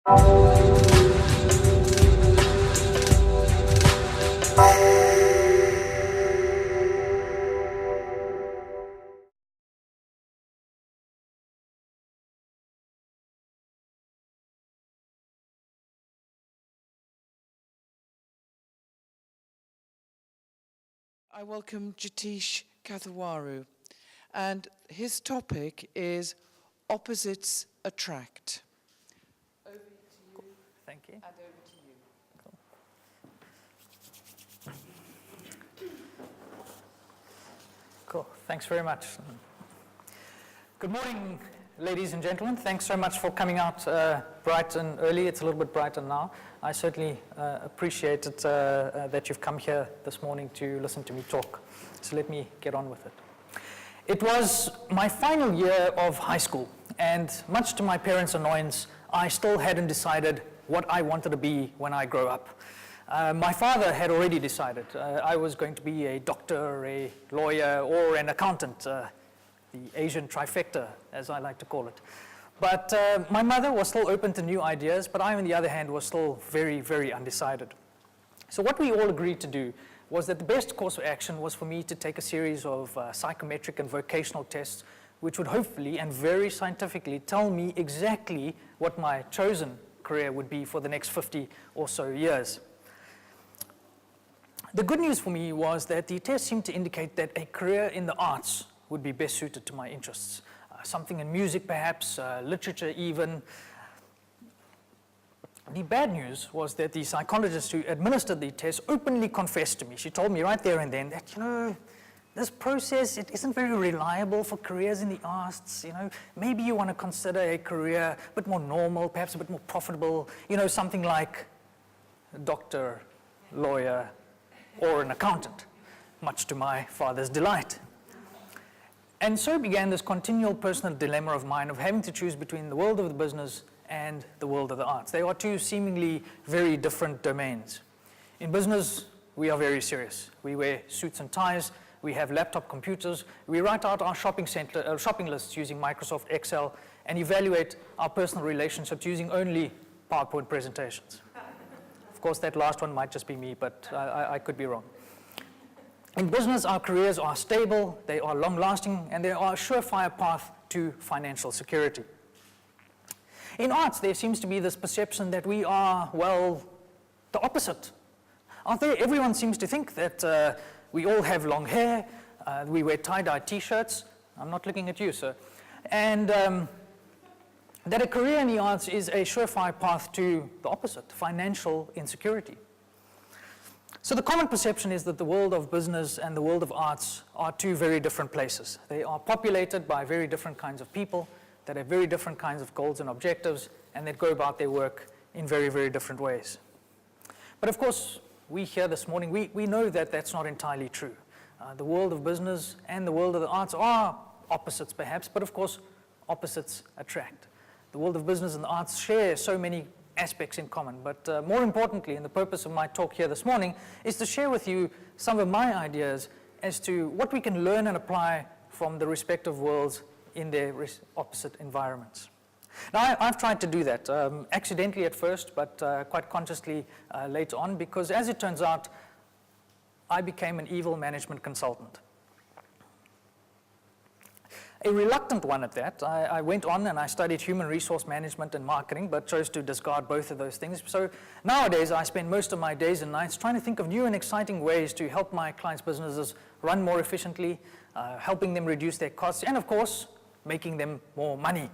I welcome Jeetesh Kathawaroo, and his topic is Opposites Attract. Over to you. Cool. Thank you. And over to you. Cool. Thanks very much. Good morning, ladies and gentlemen. Thanks so much for coming out bright and early. It's a little bit brighter now. I certainly appreciate it that you've come here this morning to listen to me talk. So let me get on with it. It was my final year of high school, and much to my parents' annoyance, I still hadn't decided what I wanted to be when I grow up. My father had already decided. I was going to be a doctor, a lawyer, or an accountant, the Asian trifecta, as I like to call it. But my mother was still open to new ideas, but I, on the other hand, was still very, very undecided. So what we all agreed to do was that the best course of action was for me to take a series of psychometric and vocational tests, which would hopefully and very scientifically tell me exactly what my chosen career would be for the next 50 or so years. The good news for me was that the test seemed to indicate that a career in the arts would be best suited to my interests. Something in music perhaps, literature even. The bad news was that the psychologist who administered the test openly confessed to me. She told me right there and then that, this process, it isn't very reliable for careers in the arts. Maybe you want to consider a career a bit more normal, perhaps a bit more profitable, something like a doctor, lawyer, or an accountant, much to my father's delight. And so began this continual personal dilemma of mine of having to choose between the world of the business and the world of the arts. They are two seemingly very different domains. In business, we are very serious. We wear suits and ties, we have laptop computers, we write out our shopping lists using Microsoft Excel, and evaluate our personal relationships using only PowerPoint presentations. Of course, that last one might just be me, but I could be wrong. In business, our careers are stable, they are long-lasting, and they are a surefire path to financial security. In arts, there seems to be this perception that we are, well, the opposite. Aren't there? Everyone seems to think that we all have long hair, we wear tie-dye t-shirts. I'm not looking at you, sir. And that a career in the arts is a surefire path to the opposite, financial insecurity. So the common perception is that the world of business and the world of arts are two very different places. They are populated by very different kinds of people that have very different kinds of goals and objectives, and that go about their work in very, very different ways. But of course, we here this morning, we know that that's not entirely true. The world of business and the world of the arts are opposites perhaps, but of course, opposites attract. The world of business and the arts share so many aspects in common, but more importantly, and the purpose of my talk here this morning, is to share with you some of my ideas as to what we can learn and apply from the respective worlds in their opposite environments. Now, I've tried to do that, accidentally at first, but quite consciously later on, because as it turns out, I became an evil management consultant. A reluctant one at that. I went on and I studied human resource management and marketing, but chose to discard both of those things. So nowadays, I spend most of my days and nights trying to think of new and exciting ways to help my clients' businesses run more efficiently, helping them reduce their costs, and of course, making them more money.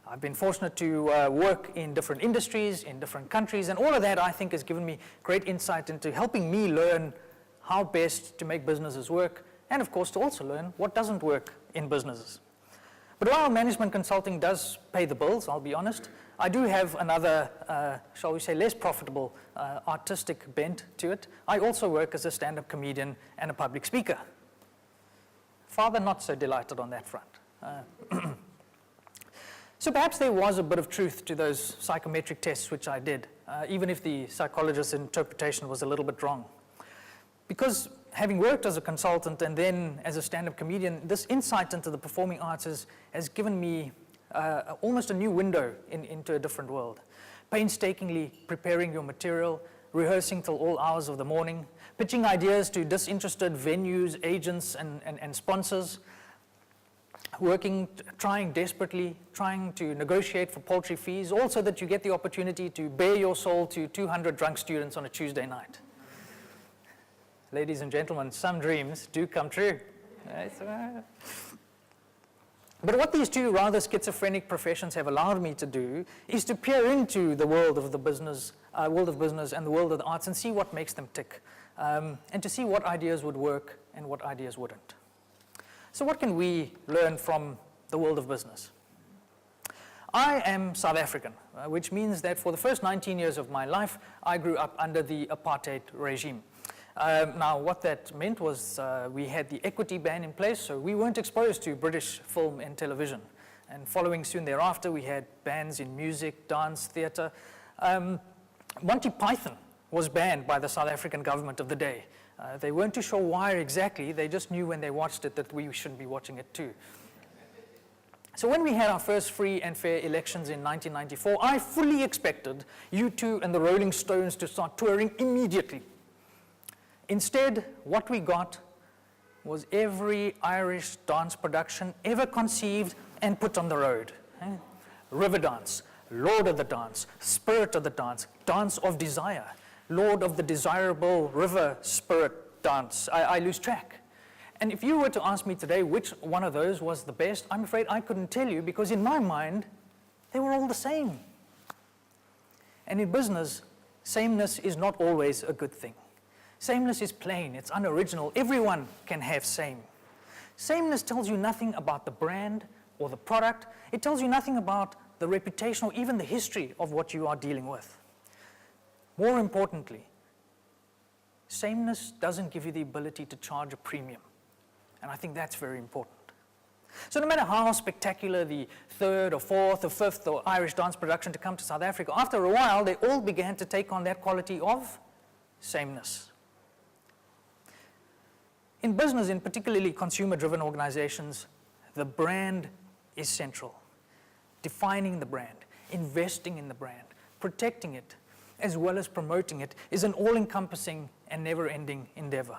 I've been fortunate to work in different industries, in different countries, and all of that, I think, has given me great insight into helping me learn how best to make businesses work, and of course, to also learn what doesn't work in businesses. But while management consulting does pay the bills, I'll be honest, I do have another, shall we say, less profitable artistic bent to it. I also work as a stand-up comedian and a public speaker. Father not so delighted on that front. So perhaps there was a bit of truth to those psychometric tests which I did, even if the psychologist's interpretation was a little bit wrong. Because having worked as a consultant and then as a stand-up comedian, this insight into the performing arts has given me almost a new window into a different world. painstakingly preparing your material, rehearsing till all hours of the morning, pitching ideas to disinterested venues, agents, and sponsors, trying desperately, trying to negotiate for paltry fees, all so that you get the opportunity to bare your soul to 200 drunk students on a Tuesday night. Ladies and gentlemen, some dreams do come true. But what these two rather schizophrenic professions have allowed me to do is to peer into the world of business and the world of the arts and see what makes them tick, and to see what ideas would work and what ideas wouldn't. So what can we learn from the world of business? I am South African, which means that for the first 19 years of my life, I grew up under the apartheid regime. Now, what that meant was we had the equity ban in place, so we weren't exposed to British film and television. And following soon thereafter, we had bans in music, dance, theatre. Monty Python was banned by the South African government of the day. They weren't too sure why exactly, they just knew when they watched it that we shouldn't be watching it too. So when we had our first free and fair elections in 1994, I fully expected U2 and the Rolling Stones to start touring immediately. Instead, what we got was every Irish dance production ever conceived and put on the road. Riverdance, Lord of the Dance, Spirit of the Dance, Dance of Desire, Lord of the Desirable River Spirit Dance. I lose track. And if you were to ask me today which one of those was the best, I'm afraid I couldn't tell you, because in my mind, they were all the same. And in business, sameness is not always a good thing. Sameness is plain, it's unoriginal. Everyone can have same. Sameness tells you nothing about the brand or the product. It tells you nothing about the reputation or even the history of what you are dealing with. More importantly, sameness doesn't give you the ability to charge a premium. And I think that's very important. So no matter how spectacular the third or fourth or fifth or Irish dance production to come to South Africa, after a while, they all began to take on that quality of sameness. In business, in particularly consumer-driven organizations, the brand is central. Defining the brand, investing in the brand, protecting it, as well as promoting it, is an all-encompassing and never-ending endeavor.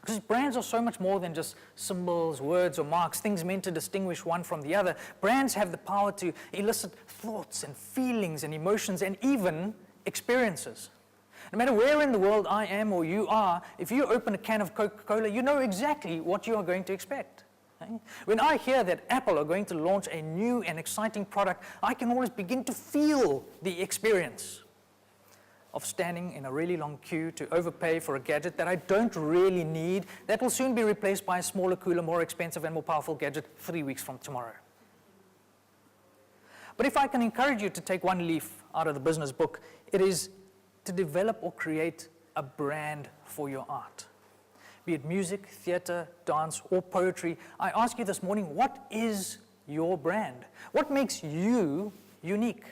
Because brands are so much more than just symbols, words, or marks, things meant to distinguish one from the other. Brands have the power to elicit thoughts and feelings and emotions and even experiences. No matter where in the world I am or you are, if you open a can of Coca-Cola, you know exactly what you are going to expect. When I hear that Apple are going to launch a new and exciting product, I can always begin to feel the experience of standing in a really long queue to overpay for a gadget that I don't really need, that will soon be replaced by a smaller, cooler, more expensive and more powerful gadget 3 weeks from tomorrow. But if I can encourage you to take one leaf out of the business book, it is to develop or create a brand for your art. Be it music, theater, dance, or poetry, I ask you this morning, what is your brand? What makes you unique?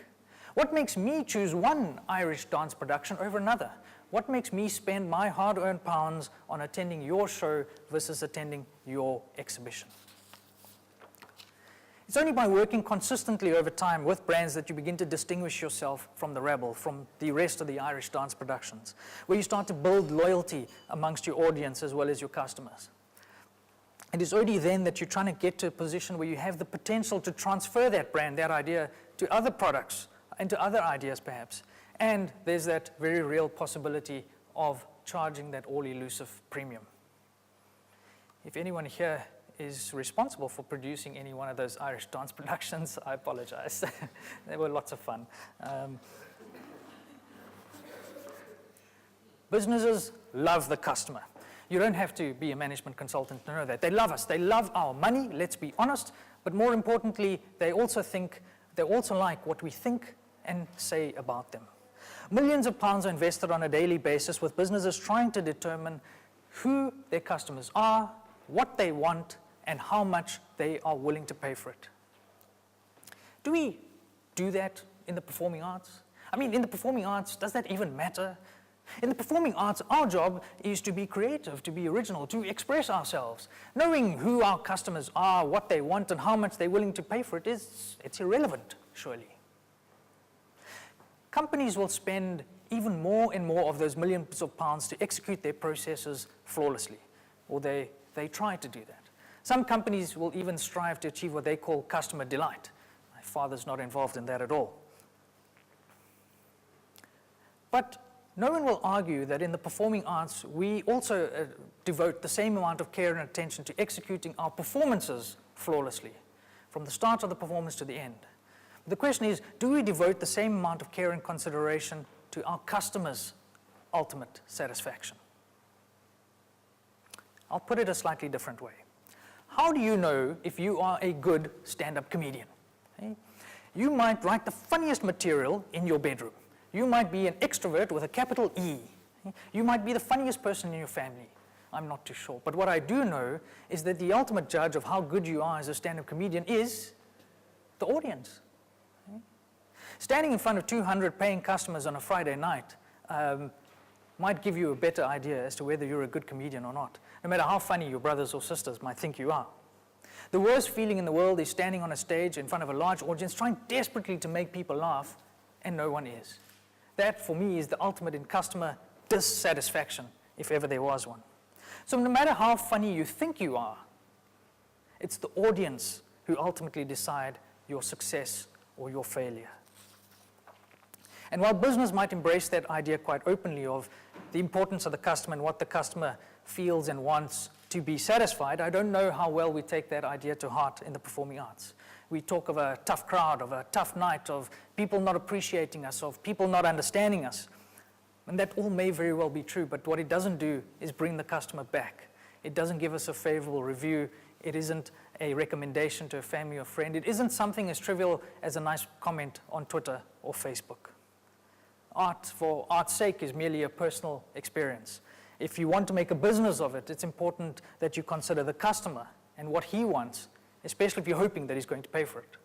What makes me choose one Irish dance production over another? What makes me spend my hard-earned pounds on attending your show versus attending your exhibition? It's only by working consistently over time with brands that you begin to distinguish yourself from the rabble, from the rest of the Irish dance productions, where you start to build loyalty amongst your audience as well as your customers. It is only then that you're trying to get to a position where you have the potential to transfer that brand, that idea, to other products and to other ideas perhaps. And there's that very real possibility of charging that all-elusive premium. If anyone here is responsible for producing any one of those Irish dance productions, I apologize. They were lots of fun. Businesses love the customer. You don't have to be a management consultant to know that. They love us. They love our money, let's be honest. But more importantly, they also like what we think and say about them. Millions of pounds are invested on a daily basis with businesses trying to determine who their customers are, what they want, and how much they are willing to pay for it. Do we do that in the performing arts? I mean, in the performing arts, does that even matter? In the performing arts, our job is to be creative, to be original, to express ourselves. Knowing who our customers are, what they want, and how much they're willing to pay for it it's irrelevant, surely. companies will spend even more and more of those millions of pounds to execute their processes flawlessly, or they try to do that. Some companies will even strive to achieve what they call customer delight. My father's not involved in that at all. But no one will argue that in the performing arts, we also devote the same amount of care and attention to executing our performances flawlessly, from the start of the performance to the end. The question is, do we devote the same amount of care and consideration to our customers' ultimate satisfaction? I'll put it a slightly different way. How do you know if you are a good stand-up comedian? Okay? You might write the funniest material in your bedroom. You might be an extrovert with a capital E. You might be the funniest person in your family. I'm not too sure. But what I do know is that the ultimate judge of how good you are as a stand-up comedian is the audience. Standing in front of 200 paying customers on a Friday night might give you a better idea as to whether you're a good comedian or not, no matter how funny your brothers or sisters might think you are. The worst feeling in the world is standing on a stage in front of a large audience, trying desperately to make people laugh, and no one is. That, for me, is the ultimate in customer dissatisfaction, if ever there was one. So no matter how funny you think you are, it's the audience who ultimately decide your success or your failure. And while business might embrace that idea quite openly of the importance of the customer and what the customer feels and wants to be satisfied, I don't know how well we take that idea to heart in the performing arts. We talk of a tough crowd, of a tough night, of people not appreciating us, of people not understanding us. And that all may very well be true, but what it doesn't do is bring the customer back. It doesn't give us a favorable review. It isn't a recommendation to a family or friend. It isn't something as trivial as a nice comment on Twitter or Facebook. Art, for art's sake, is merely a personal experience. If you want to make a business of it, it's important that you consider the customer and what he wants, especially if you're hoping that he's going to pay for it.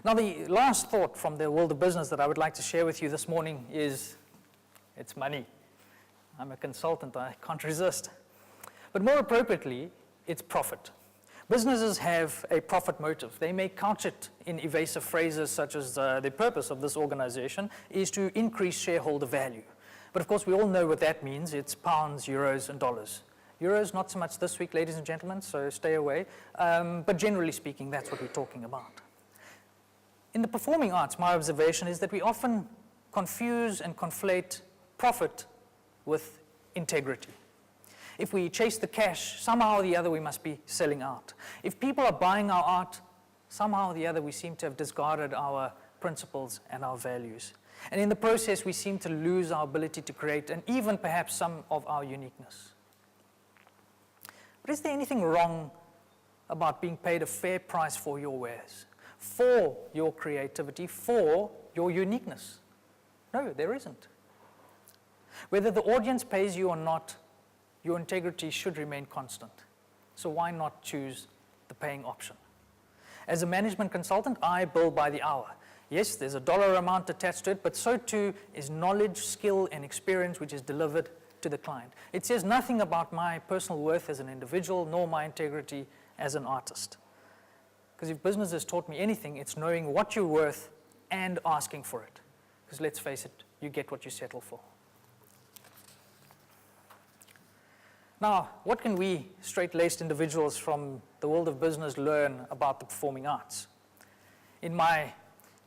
Now, the last thought from the world of business that I would like to share with you this morning is, it's money. I'm a consultant, I can't resist. But more appropriately, it's profit. Businesses have a profit motive. They may couch it in evasive phrases such as the purpose of this organization is to increase shareholder value. But of course, we all know what that means. It's pounds, euros, and dollars. Euros, not so much this week, ladies and gentlemen, so stay away. But generally speaking, that's what we're talking about. In the performing arts, my observation is that we often confuse and conflate profit with integrity. If we chase the cash, somehow or the other we must be selling out. If people are buying our art, somehow or the other we seem to have discarded our principles and our values. And in the process, we seem to lose our ability to create and even perhaps some of our uniqueness. But is there anything wrong about being paid a fair price for your wares, for your creativity, for your uniqueness? No, there isn't. Whether the audience pays you or not, your integrity should remain constant. So why not choose the paying option? As a management consultant, I bill by the hour. Yes, there's a dollar amount attached to it, but so too is knowledge, skill, and experience which is delivered to the client. It says nothing about my personal worth as an individual, nor my integrity as an artist. Because if business has taught me anything, it's knowing what you're worth and asking for it. Because let's face it, you get what you settle for. Now, what can we straight-laced individuals from the world of business learn about the performing arts? In my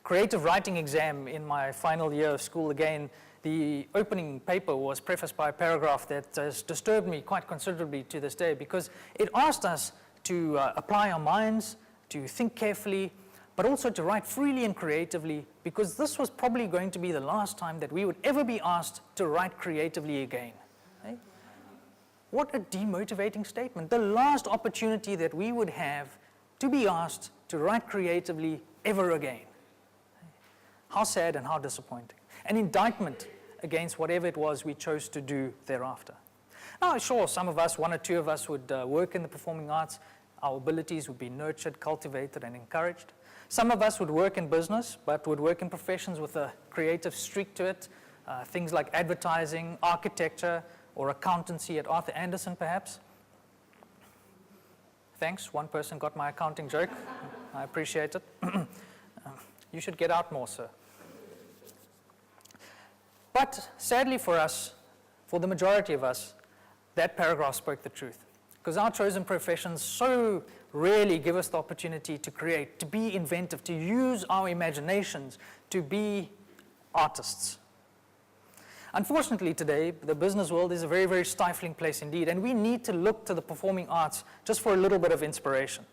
creative writing exam in my final year of school, again, the opening paper was prefaced by a paragraph that has disturbed me quite considerably to this day, because it asked us to apply our minds, to think carefully, but also to write freely and creatively, because this was probably going to be the last time that we would ever be asked to write creatively again. Right? What a demotivating statement. The last opportunity that we would have to be asked to write creatively ever again. How sad and how disappointing. An indictment against whatever it was we chose to do thereafter. Now, sure, some of us, one or two of us, would work in the performing arts. Our abilities would be nurtured, cultivated, and encouraged. Some of us would work in business, but would work in professions with a creative streak to it. Things like advertising, architecture, or accountancy at Arthur Andersen, perhaps. Thanks, one person got my accounting joke. I appreciate it. You should get out more, sir. But sadly for us, for the majority of us, that paragraph spoke the truth. Because our chosen professions so rarely give us the opportunity to create, to be inventive, to use our imaginations, to be artists. Unfortunately today, the business world is a very, very stifling place indeed, and we need to look to the performing arts just for a little bit of inspiration.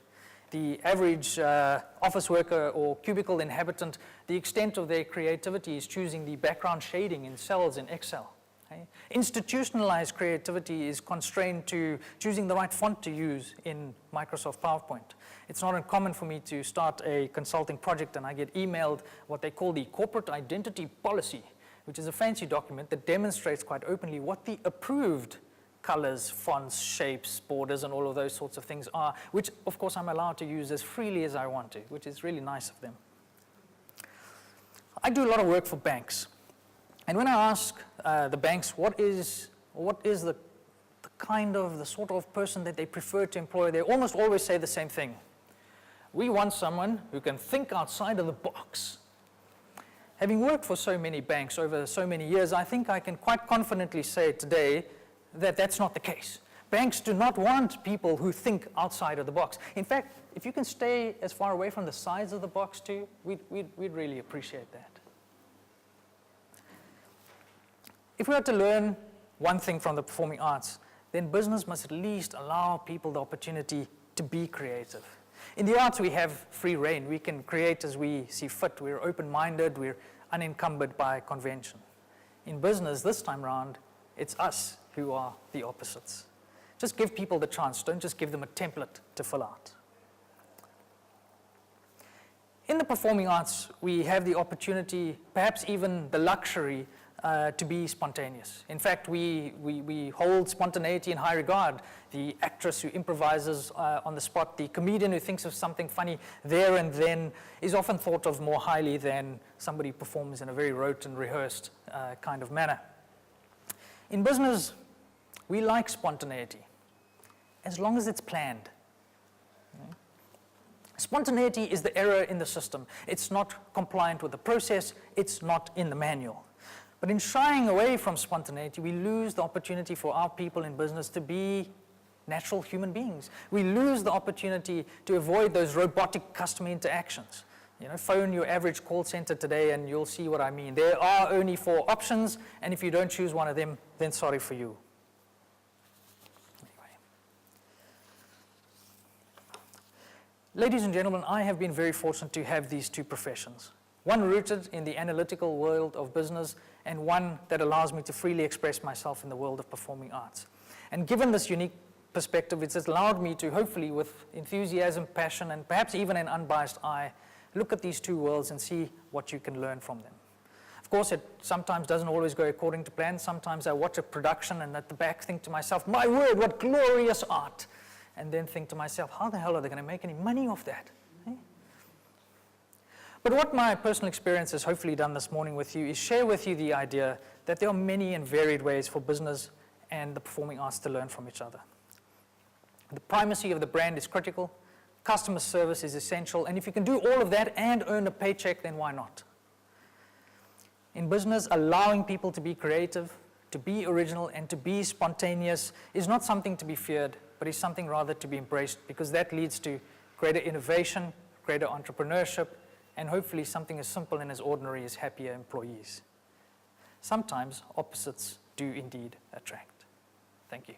The average office worker or cubicle inhabitant, the extent of their creativity is choosing the background shading in cells in Excel. Okay? Institutionalized creativity is constrained to choosing the right font to use in Microsoft PowerPoint. It's not uncommon for me to start a consulting project and I get emailed what they call the corporate identity policy, which is a fancy document that demonstrates quite openly what the approved colors, fonts, shapes, borders, and all of those sorts of things are, which of course I'm allowed to use as freely as I want to, which is really nice of them. I do a lot of work for banks. And when I ask the banks what is the sort of person that they prefer to employ, they almost always say the same thing. We want someone who can think outside of the box. Having worked for so many banks over so many years, I think I can quite confidently say today that that's not the case. Banks do not want people who think outside of the box. In fact, if you can stay as far away from the sides of the box too, we'd really appreciate that. If we are to learn one thing from the performing arts, then business must at least allow people the opportunity to be creative. In the arts, we have free rein. We can create as we see fit. We're open-minded. We're unencumbered by convention. In business, this time around, it's us who are the opposites. Just give people the chance. Don't just give them a template to fill out. In the performing arts, we have the opportunity, perhaps even the luxury, to be spontaneous. In fact, we hold spontaneity in high regard. The actress who improvises on the spot, the comedian who thinks of something funny there and then is often thought of more highly than somebody who performs in a very rote and rehearsed kind of manner. In business, we like spontaneity, as long as it's planned. Spontaneity is the error in the system. It's not compliant with the process. It's not in the manual. But in shying away from spontaneity, we lose the opportunity for our people in business to be natural human beings. We lose the opportunity to avoid those robotic customer interactions. Phone your average call center today and you'll see what I mean. There are only 4 options, and if you don't choose one of them, then sorry for you. Anyway. Ladies and gentlemen, I have been very fortunate to have these 2 professions. One rooted in the analytical world of business, and one that allows me to freely express myself in the world of performing arts. And given this unique perspective, it's allowed me to, hopefully with enthusiasm, passion, and perhaps even an unbiased eye, look at these 2 worlds and see what you can learn from them. Of course, it sometimes doesn't always go according to plan. Sometimes I watch a production and at the back think to myself, my word, what glorious art! And then think to myself, how the hell are they going to make any money off that? But what my personal experience has hopefully done this morning with you is share with you the idea that there are many and varied ways for business and the performing arts to learn from each other. The primacy of the brand is critical, customer service is essential, and if you can do all of that and earn a paycheck, then why not? In business, allowing people to be creative, to be original, and to be spontaneous is not something to be feared, but is something rather to be embraced, because that leads to greater innovation, greater entrepreneurship, and hopefully something as simple and as ordinary as happier employees. Sometimes opposites do indeed attract. Thank you.